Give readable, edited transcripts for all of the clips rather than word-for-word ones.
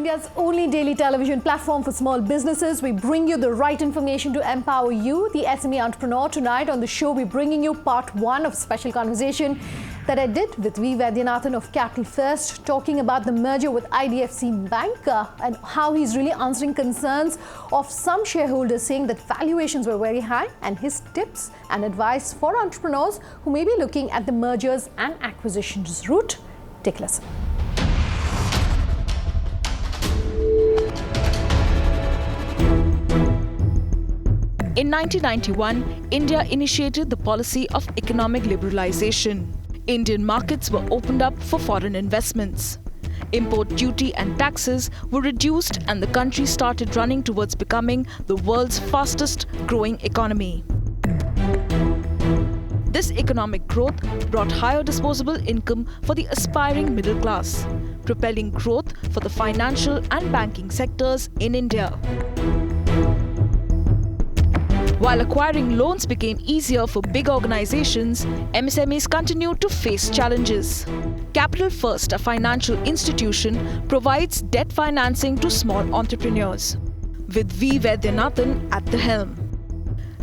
India's only daily television platform for small businesses. We bring you the right information to empower you, the SME entrepreneur. Tonight on the show, we're bringing you part one of a special conversation that I did with Vaidyanathan of CapitalFirst, talking about the merger with IDFC Bank and how he's really answering concerns of some shareholders saying that valuations were very high, and his tips and advice for entrepreneurs who may be looking at the mergers and acquisitions route. Take a listen. In 1991, India initiated the policy of economic liberalization. Indian markets were opened up for foreign investments. Import duty and taxes were reduced, and the country started running towards becoming the world's fastest growing economy. This economic growth brought higher disposable income for the aspiring middle class, propelling growth for the financial and banking sectors in India. While acquiring loans became easier for big organizations, MSMEs continued to face challenges. CapitalFirst, a financial institution, provides debt financing to small entrepreneurs, with Vaidyanathan at the helm.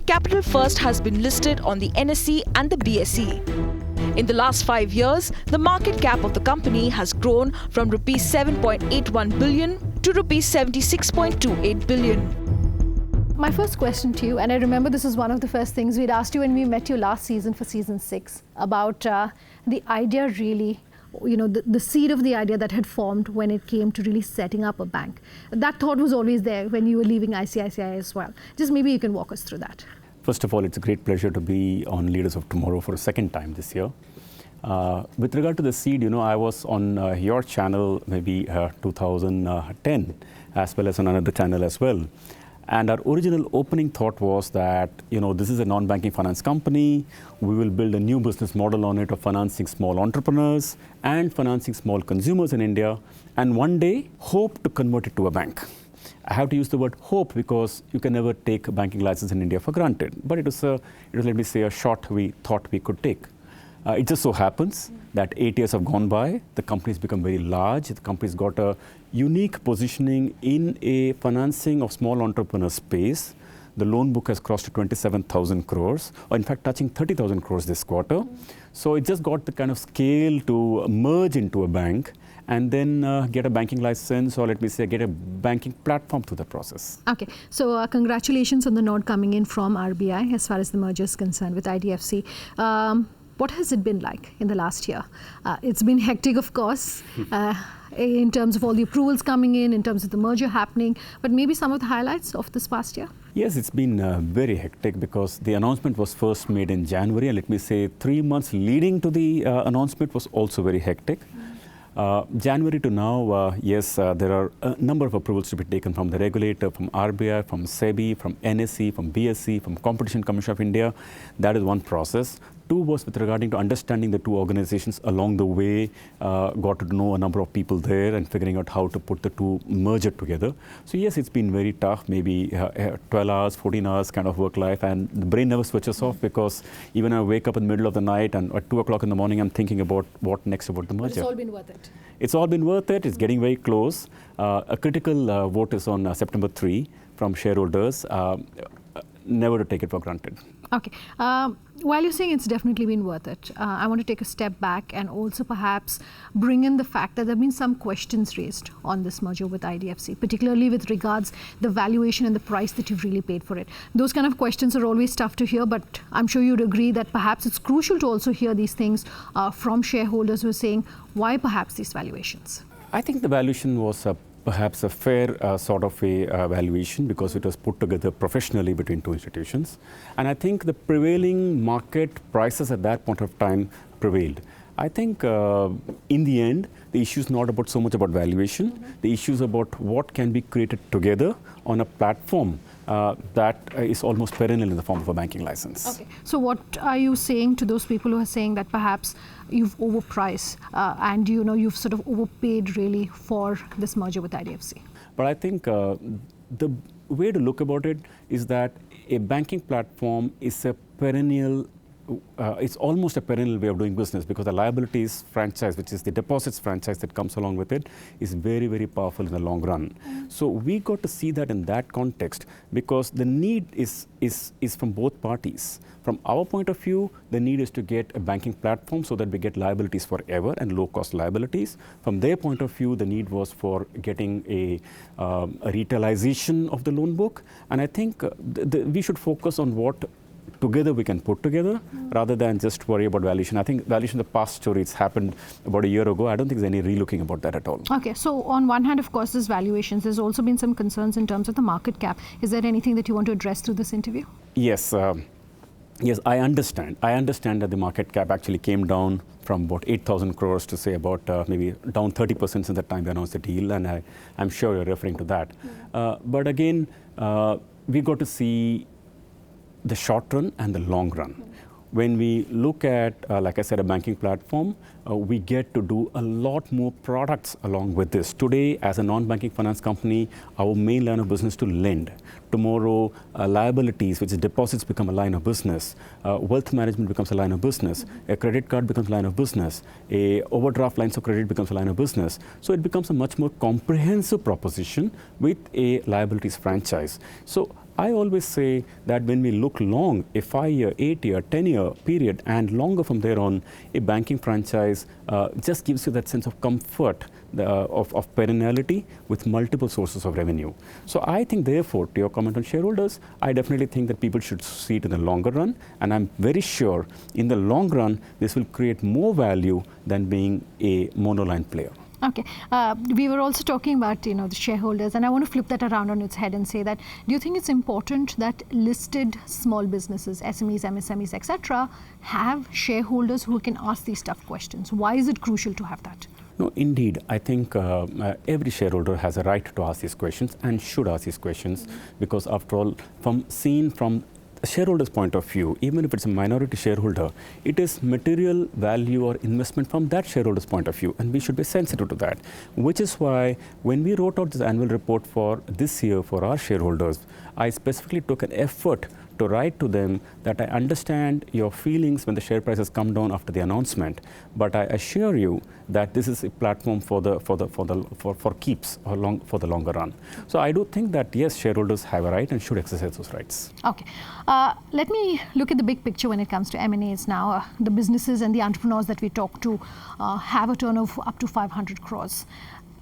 CapitalFirst has been listed on the NSE and the BSE. In the last 5 years, the market cap of the company has grown from Rs 7.81 billion to Rs 76.28 billion. My first question to you, and I remember this is one of the first things we'd asked you when we met you last season for season 6, about the idea really, the seed of the idea that had formed when it came to really setting up a bank. That thought was always there when you were leaving ICICI as well. Just maybe you can walk us through that. First of all, it's a great pleasure to be on Leaders of Tomorrow for a second time this year. With regard to the seed, I was on your channel maybe 2010, as well as on another channel as well. And our original opening thought was that, this is a non-banking finance company. We will build a new business model on it of financing small entrepreneurs and financing small consumers in India, and one day hope to convert it to a bank. I have to use the word hope because you can never take a banking license in India for granted. But it was let me say, a shot we thought we could take. It just so happens that 8 years have gone by, the company's become very large, the company's got a unique positioning in a financing of small entrepreneur space. The loan book has crossed to 27,000 crores, or in fact touching 30,000 crores this quarter. So it just got the kind of scale to merge into a bank and then get a banking license, or let me say, get a banking platform through the process. Okay, so congratulations on the nod coming in from RBI as far as the merger is concerned with IDFC. What has it been like in the last year? It's been hectic, of course, in terms of all the approvals coming in terms of the merger happening, but maybe some of the highlights of this past year? Yes, it's been very hectic because the announcement was first made in January, and let me say 3 months leading to the announcement was also very hectic. January to now, yes, there are a number of approvals to be taken from the regulator, from RBI, from SEBI, from NSE, from BSE, from Competition Commission of India. That is one process. 2 was with regarding to understanding the two organizations along the way, got to know a number of people there and figuring out how to put the two merger together. So yes, it's been very tough, maybe 12 hours, 14 hours kind of work life, and the brain never switches off because even I wake up in the middle of the night and at 2 o'clock in the morning, I'm thinking about what next about the merger. But it's all been worth it. It's all been worth it. It's getting very close. A critical vote is on September 3 from shareholders. Never to take it for granted. Okay. While you're saying it's definitely been worth it, I want to take a step back and also perhaps bring in the fact that there have been some questions raised on this merger with IDFC, particularly with regards the valuation and the price that you've really paid for it. Those kind of questions are always tough to hear, but I'm sure you'd agree that perhaps it's crucial to also hear these things from shareholders who are saying, why perhaps these valuations? I think the valuation was perhaps a fair sort of a valuation because it was put together professionally between two institutions. And I think the prevailing market prices at that point of time prevailed. I think in the end, the issue is not about so much about valuation. The issue is about what can be created together on a platform that is almost perennial in the form of a banking license. Okay. So what are you saying to those people who are saying that perhaps you've overpriced and you've sort of overpaid really for this merger with IDFC? But I think the way to look about it is that a banking platform is a perennial it's almost a perennial way of doing business, because the liabilities franchise, which is the deposits franchise that comes along with it, is very, very powerful in the long run. So we got to see that in that context, because the need is from both parties. From our point of view, the need is to get a banking platform so that we get liabilities forever and low-cost liabilities. From their point of view, the need was for getting a retailization of the loan book. And I think we should focus on what together we can put together, rather than just worry about valuation. I think valuation, the past story, it's happened about a year ago. I don't think there's any relooking about that at all. Okay, so on one hand, of course, there's valuations. There's also been some concerns in terms of the market cap. Is there anything that you want to address through this interview? Yes. Yes, I understand. I understand that the market cap actually came down from about 8,000 crores to say about maybe down 30% since the time we announced the deal, and I'm sure you're referring to that. But again, we got to see the short run and the long run. When we look at, like I said, a banking platform, we get to do a lot more products along with this. Today, as a non-banking finance company, our main line of business is to lend. Tomorrow, liabilities, which is deposits, become a line of business. Wealth management becomes a line of business. A credit card becomes a line of business. A overdraft lines of credit becomes a line of business. So it becomes a much more comprehensive proposition with a liabilities franchise. So I always say that when we look long, a 5-year, 8-year, 10-year period, and longer from there on, a banking franchise just gives you that sense of comfort of perenniality with multiple sources of revenue. So I think, therefore, to your comment on shareholders, I definitely think that people should see it in the longer run. And I'm very sure in the long run, this will create more value than being a monoline player. Okay. We were also talking about, the shareholders, and I want to flip that around on its head and say that, do you think it's important that listed small businesses, SMEs, MSMEs, etc., have shareholders who can ask these tough questions? Why is it crucial to have that? No, indeed. I think every shareholder has a right to ask these questions and should ask these questions, because after all, from a shareholder's point of view, even if it's a minority shareholder, it is material value or investment from that shareholder's point of view, and we should be sensitive to that. Which is why when we wrote out this annual report for this year for our shareholders, I specifically took an effort to write to them that I understand your feelings when the share prices come down after the announcement, but I assure you that this is a platform for keeps or for the longer run. So I do think that yes, shareholders have a right and should exercise those rights. Okay, let me look at the big picture when it comes to M&As now. The businesses and the entrepreneurs that we talk to have a turnover up to 500 crores.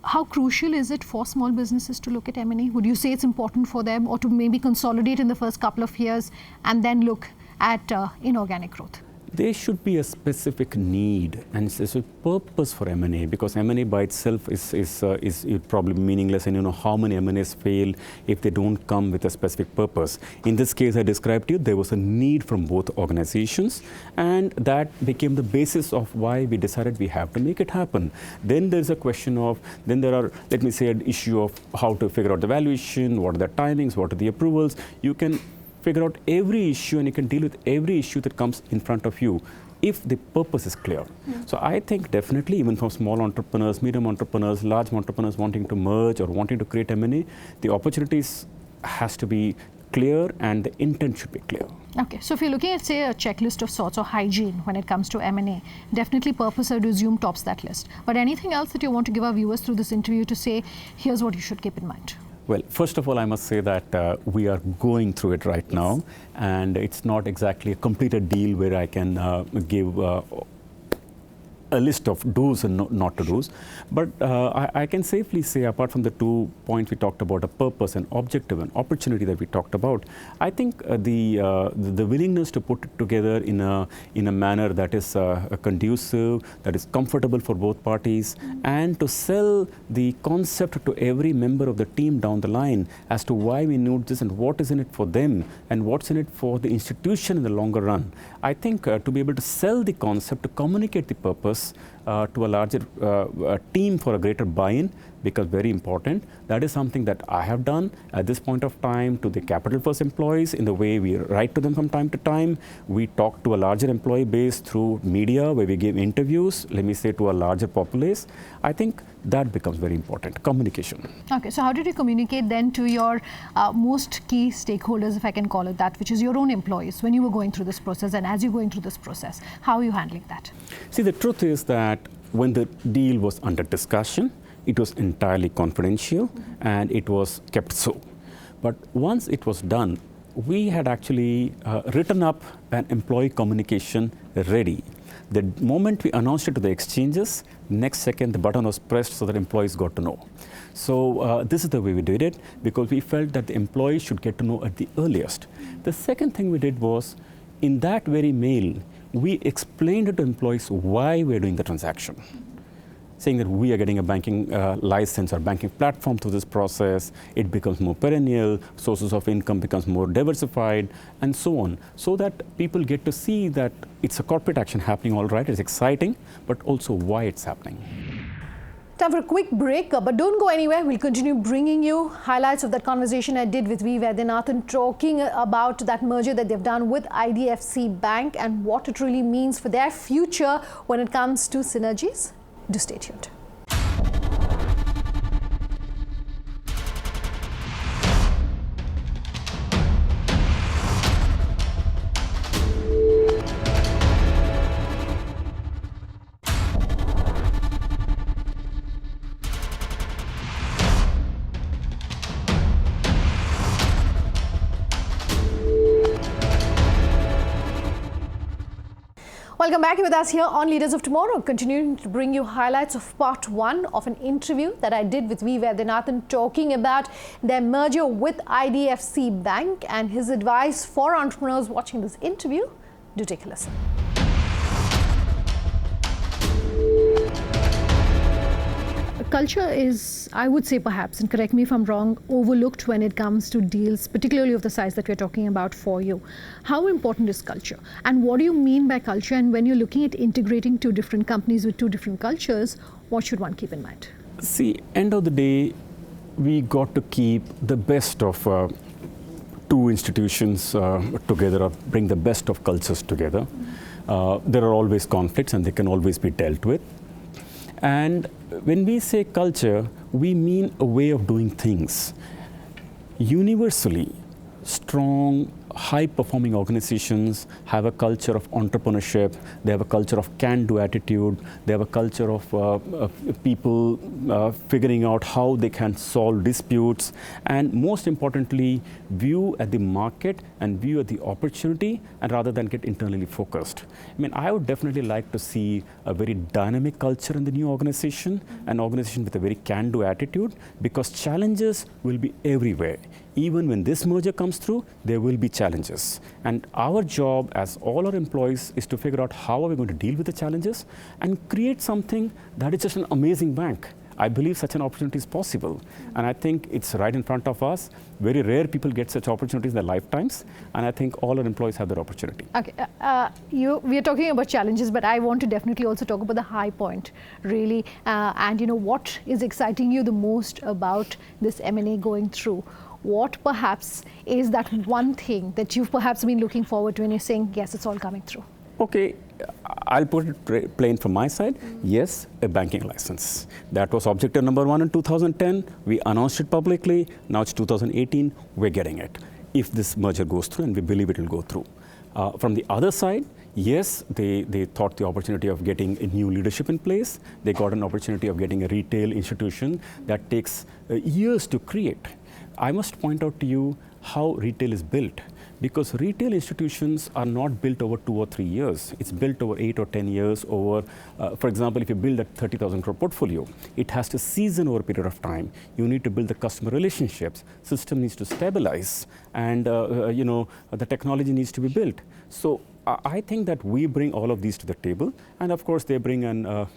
How crucial is it for small businesses to look at M&A? Would you say it's important for them, or to maybe consolidate in the first couple of years and then look at inorganic growth? There should be a specific need and a purpose for M&A, because M&A by itself is probably meaningless, and how many M&As fail if they don't come with a specific purpose. In this case I described to you, there was a need from both organizations, and that became the basis of why we decided we have to make it happen. Then there's a question of, then there are, let me say, an issue of how to figure out the valuation, what are the timings, what are the approvals. You can figure out every issue and you can deal with every issue that comes in front of you if the purpose is clear. So I think definitely, even for small entrepreneurs, medium entrepreneurs, large entrepreneurs wanting to merge or wanting to create M&A, the opportunities has to be clear and the intent should be clear. Okay, so if you're looking at, say, a checklist of sorts or hygiene when it comes to M&A, definitely purpose, I would assume, tops that list. But anything else that you want to give our viewers through this interview to say, here's what you should keep in mind? Well, first of all, I must say that we are going through it right now, and it's not exactly a completed deal where I can give a list of do's and not to do's. But I can safely say, apart from the 2 points we talked about, a purpose and objective and opportunity that we talked about, I think the willingness to put it together in a manner that is conducive, that is comfortable for both parties, and to sell the concept to every member of the team down the line as to why we need this and what is in it for them and what's in it for the institution in the longer run. I think to be able to sell the concept, to communicate the purpose, to a larger team for a greater buy-in becomes very important. That is something that I have done at this point of time to the CapitalFirst employees in the way we write to them from time to time. We talk to a larger employee base through media where we give interviews, let me say, to a larger populace. I think that becomes very important, communication. Okay, so how did you communicate then to your most key stakeholders, if I can call it that, which is your own employees, when you were going through this process and as you're going through this process? How are you handling that? See, the truth is that when the deal was under discussion, it was entirely confidential and it was kept so. But once it was done, we had actually written up an employee communication ready. The moment we announced it to the exchanges, next second the button was pressed so that employees got to know. So this is the way we did it because we felt that the employees should get to know at the earliest. The second thing we did was, in that very mail, we explained to employees why we're doing the transaction, saying that we are getting a banking license or banking platform through this process. It becomes more perennial, sources of income becomes more diversified, and so on, so that people get to see that it's a corporate action happening, all right, it's exciting, but also why it's happening. Time for a quick break, but don't go anywhere. We'll continue bringing you highlights of that conversation I did with Vaidyanathan, talking about that merger that they've done with IDFC Bank and what it really means for their future when it comes to synergies. Do stay tuned. Welcome back with us here on Leaders of Tomorrow, continuing to bring you highlights of part one of an interview that I did with Vaidyanathan, talking about their merger with IDFC Bank and his advice for entrepreneurs watching this interview. Do take a listen. Culture is, I would say perhaps, and correct me if I'm wrong, overlooked when it comes to deals, particularly of the size that we're talking about for you. How important is culture? And what do you mean by culture? And when you're looking at integrating two different companies with two different cultures, what should one keep in mind? See, end of the day, we got to keep the best of two institutions together, or bring the best of cultures together. There are always conflicts and they can always be dealt with. And when we say culture, we mean a way of doing things. Universally, strong, high-performing organizations have a culture of entrepreneurship, they have a culture of can-do attitude, they have a culture of people figuring out how they can solve disputes, and most importantly, view at the market and view at the opportunity, and rather than get internally focused. I mean, I would definitely like to see a very dynamic culture in the new organization, an organization with a very can-do attitude, because challenges will be everywhere. Even when this merger comes through, there will be challenges. And our job as all our employees is to figure out how are we going to deal with the challenges and create something that is just an amazing bank. I believe such an opportunity is possible. And I think it's right in front of us. Very rare people get such opportunities in their lifetimes. And I think all our employees have that opportunity. Okay, we are talking about challenges, but I want to definitely also talk about the high point, really. And you know, what is exciting you the most about this M&A going through? What perhaps is that one thing that you've perhaps been looking forward to when you're saying, yes, it's all coming through? Okay, I'll put it plain from my side. Yes, a banking license. That was objective number one in 2010. We announced it publicly. Now it's 2018. We're getting it. If this merger goes through, and we believe it will go through. From the other side, yes, they thought the opportunity of getting a new leadership in place. They got an opportunity of getting a retail institution that takes years to create. I must point out to you how retail is built, because retail institutions are not built over 2 or 3 years. It's built over 8 or 10 years over, for example, if you build a 30,000 crore portfolio, it has to season over a period of time. You need to build the customer relationships, system needs to stabilize, and the technology needs to be built. So I think that we bring all of these to the table, and of course they bring an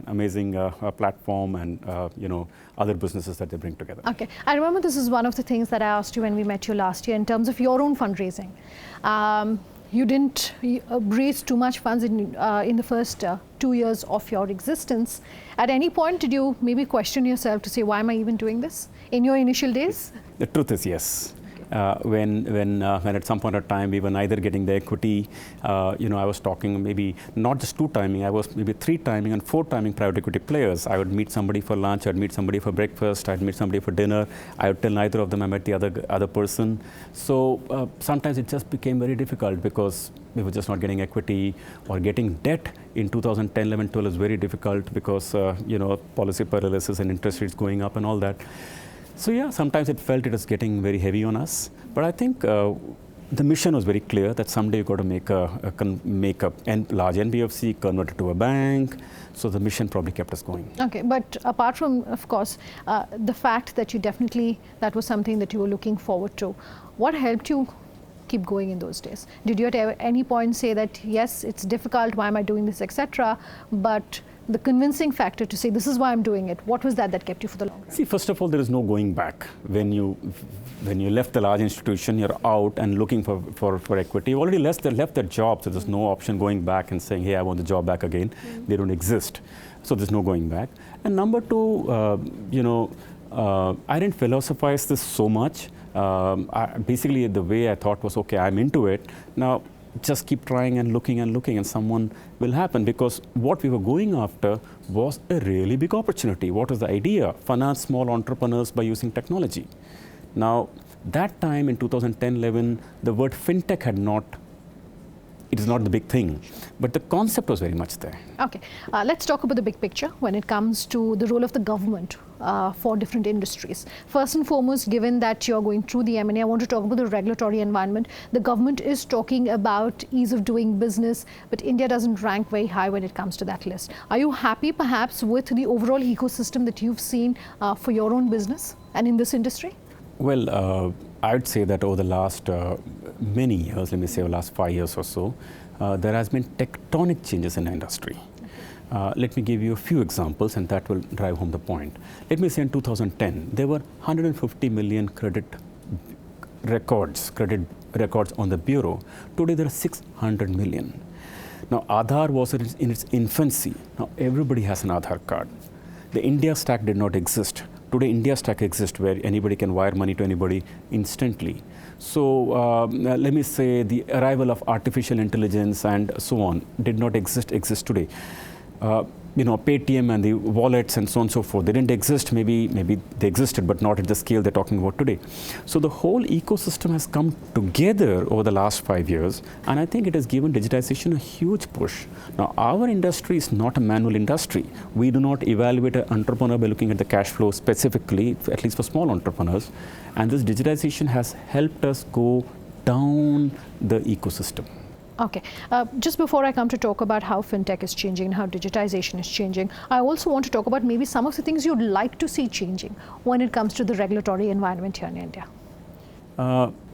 amazing platform and other businesses that they bring together. Okay, I remember this is one of the things that I asked you when we met you last year in terms of your own fundraising. you didn't raise too much funds in the first 2 years of your existence. At any point, did you maybe question yourself to say, why am I even doing this in your initial days? The truth is yes. When at some point of time we were neither getting the equity, I was talking maybe not just 2 timing, I was maybe 3 timing and 4 timing private equity players. I would meet somebody for lunch, I'd meet somebody for breakfast, I'd meet somebody for dinner. I would tell neither of them I met the other person. So sometimes it just became very difficult because we were just not getting equity, or getting debt in 2010, 11, 12 was very difficult because policy paralysis and interest rates going up and all that. So yeah, sometimes it felt it was getting very heavy on us. But I think the mission was very clear that someday you've got to make a large NBFC, convert it to a bank. So the mission probably kept us going. Okay, but apart from, of course, the fact that that was something that you were looking forward to, what helped you keep going in those days? Did you at any point say that, yes, it's difficult, why am I doing this, etc., but the convincing factor to say, this is why I'm doing it, what was that kept you for the long run? See, first of all, there is no going back. When you left the large institution, you're out and looking for equity. You already left their job, so there's no option going back and saying, hey, I want the job back again. They don't exist. So there's no going back. And number 2, I didn't philosophize this so much. Basically, the way I thought was, okay, I'm into it. Now, just keep trying and looking and someone will happen, because what we were going after was a really big opportunity. What was the idea? Finance small entrepreneurs by using technology. Now, that time in 2010-11, the word fintech it is not the big thing, but the concept was very much there. Okay, let's talk about the big picture when it comes to the role of the government for different industries. First and foremost, given that you're going through the M&A, I want to talk about the regulatory environment. The government is talking about ease of doing business, but India doesn't rank very high when it comes to that list. Are you happy perhaps with the overall ecosystem that you've seen for your own business and in this industry? Well, I would say that over the last many years, let me say over the last 5 years or so, there has been tectonic changes in the industry. Let me give you a few examples, and that will drive home the point. Let me say in 2010, there were 150 million credit records on the bureau. Today, there are 600 million. Now, Aadhaar was in its infancy. Now, everybody has an Aadhaar card. The India stack did not exist. Today, India stack exists where anybody can wire money to anybody instantly. So let me say the arrival of artificial intelligence and so on did not exist today. Paytm and the wallets and so on and so forth, they didn't exist. Maybe they existed, but not at the scale they're talking about today. So the whole ecosystem has come together over the last 5 years, and I think it has given digitization a huge push. Now, our industry is not a manual industry. We do not evaluate an entrepreneur by looking at the cash flow specifically, at least for small entrepreneurs. And this digitization has helped us go down the ecosystem. Okay. Just before I come to talk about how fintech is changing and how digitization is changing, I also want to talk about maybe some of the things you'd like to see changing when it comes to the regulatory environment here in India.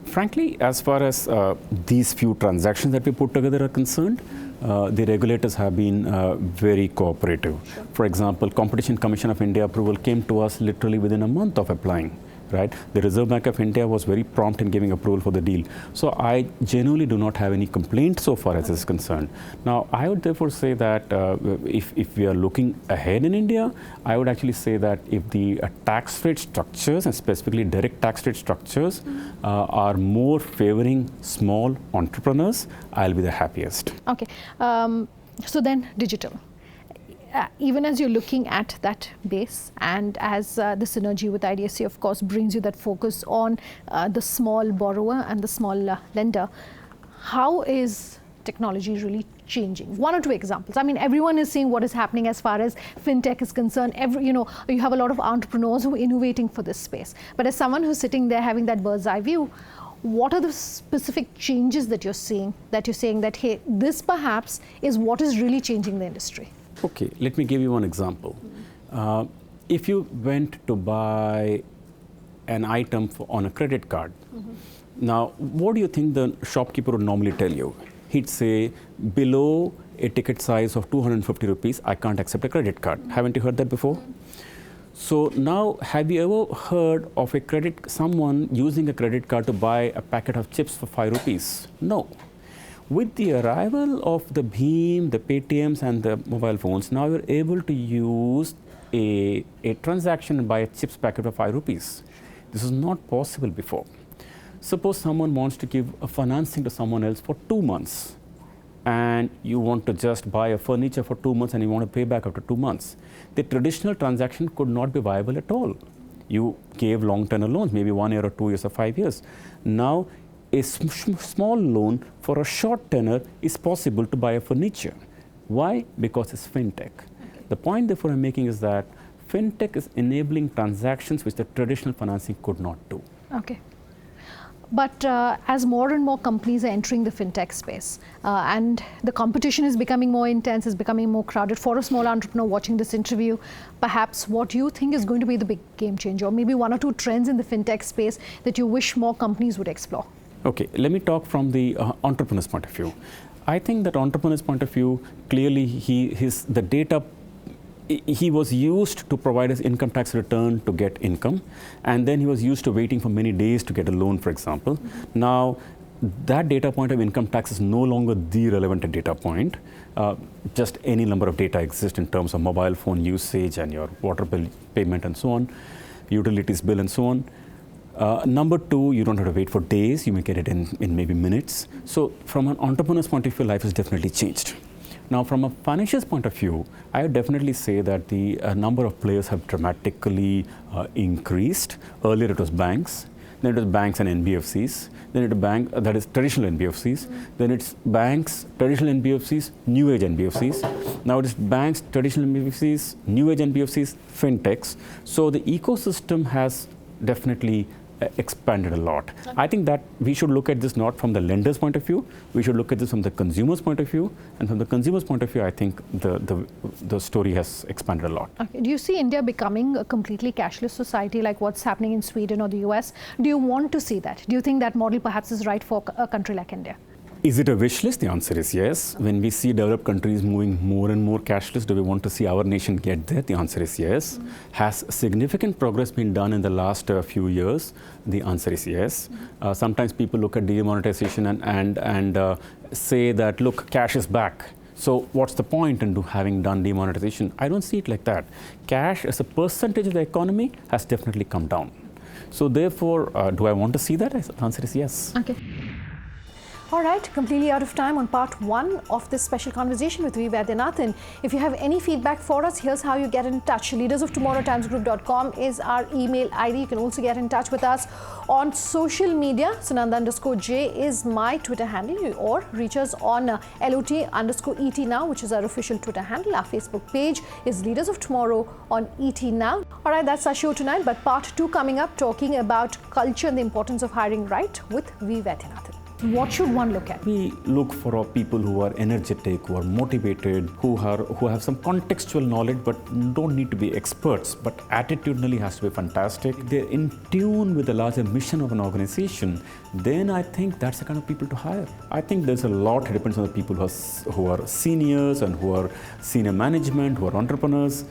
Frankly, as far as these few transactions that we put together are concerned, the regulators have been very cooperative. Sure. For example, Competition Commission of India approval came to us literally within a month of applying. Right? The Reserve Bank of India was very prompt in giving approval for the deal. So I genuinely do not have any complaint so far as this is concerned. Now, I would therefore say that if we are looking ahead in India, I would actually say that if the tax rate structures, and specifically direct tax rate structures, are more favoring small entrepreneurs, I'll be the happiest. Okay. So then digital. Even as you're looking at that base, and as the synergy with IDFC, of course, brings you that focus on the small borrower and the small lender, how is technology really changing? 1 or 2 examples. I mean, everyone is seeing what is happening as far as fintech is concerned. You have a lot of entrepreneurs who are innovating for this space. But as someone who's sitting there having that bird's eye view, what are the specific changes that you're seeing, that you're saying that, hey, this perhaps is what is really changing the industry? Okay, let me give you one example. If you went to buy an item on a credit card, now what do you think the shopkeeper would normally tell you? He'd say, below a ticket size of 250 rupees, I can't accept a credit card. Haven't you heard that before? So now, have you ever heard of someone using a credit card to buy a packet of chips for 5 rupees? No. With the arrival of the Bheem, the Paytms and the mobile phones, now you're able to use a transaction and buy a chips packet for 5 rupees. This was not possible before. Suppose someone wants to give a financing to someone else for 2 months, and you want to just buy a furniture for 2 months and you want to pay back after 2 months. The traditional transaction could not be viable at all. You gave long tenor loans, maybe 1 year or 2 years or 5 years. Now, a small loan for a short tenor is possible to buy a furniture. Why? Because it's fintech. The point therefore I'm making is that fintech is enabling transactions which the traditional financing could not do. Okay. But as more and more companies are entering the fintech space and the competition is becoming more intense, is becoming more crowded, for a small entrepreneur watching this interview, perhaps what do you think is going to be the big game changer, or maybe 1 or 2 trends in the fintech space that you wish more companies would explore? Okay, let me talk from the entrepreneur's point of view. I think that entrepreneur's point of view, clearly the data, he was used to provide his income tax return to get income, and then he was used to waiting for many days to get a loan, for example. Now, that data point of income tax is no longer the relevant data point. Just any number of data exists in terms of mobile phone usage and your water bill payment and so on, utilities bill and so on. Number 2, you don't have to wait for days, you may get it in maybe minutes. So from an entrepreneur's point of view, life has definitely changed. Now, from a financial's point of view, I would definitely say that the number of players have dramatically increased. Earlier it was banks, then it was banks and NBFCs, then it was that is traditional NBFCs, then it's banks, traditional NBFCs, new age NBFCs. Now it is banks, traditional NBFCs, new age NBFCs, fintechs. So the ecosystem has definitely expanded a lot. I think that we should look at this not from the lender's point of view, we should look at this from the consumer's point of view, and from the consumer's point of view, I think the story has expanded a lot. Okay. Do you see India becoming a completely cashless society like what's happening in Sweden or the US? Do you want to see that? Do you think that model perhaps is right for a country like India? Is it a wish list? The answer is yes. When we see developed countries moving more and more cashless, do we want to see our nation get there? The answer is yes. Has significant progress been done in the last few years? The answer is yes. Sometimes people look at demonetization and say that, look, cash is back. So what's the point in having done demonetization? I don't see it like that. Cash as a percentage of the economy has definitely come down. So therefore, do I want to see that? The answer is yes. Okay. All right, completely out of time on part 1 of this special conversation with Vaidyanathan. If you have any feedback for us, here's how you get in touch. leadersoftomorrowtimesgroup.com is our email ID. You can also get in touch with us on social media. Sunanda_J is my Twitter handle, or reach us on LOT_ET now, which is our official Twitter handle. Our Facebook page is Leaders of Tomorrow on ET now. All right, that's our show tonight, but part 2 coming up, talking about culture and the importance of hiring right with Vaidyanathan. What should one look at? We look for people who are energetic, who are motivated, who have some contextual knowledge but don't need to be experts, but attitudinally has to be fantastic. They're in tune with the larger mission of an organization. Then I think that's the kind of people to hire. I think there's a lot, it depends on the people who are seniors and who are senior management, who are entrepreneurs.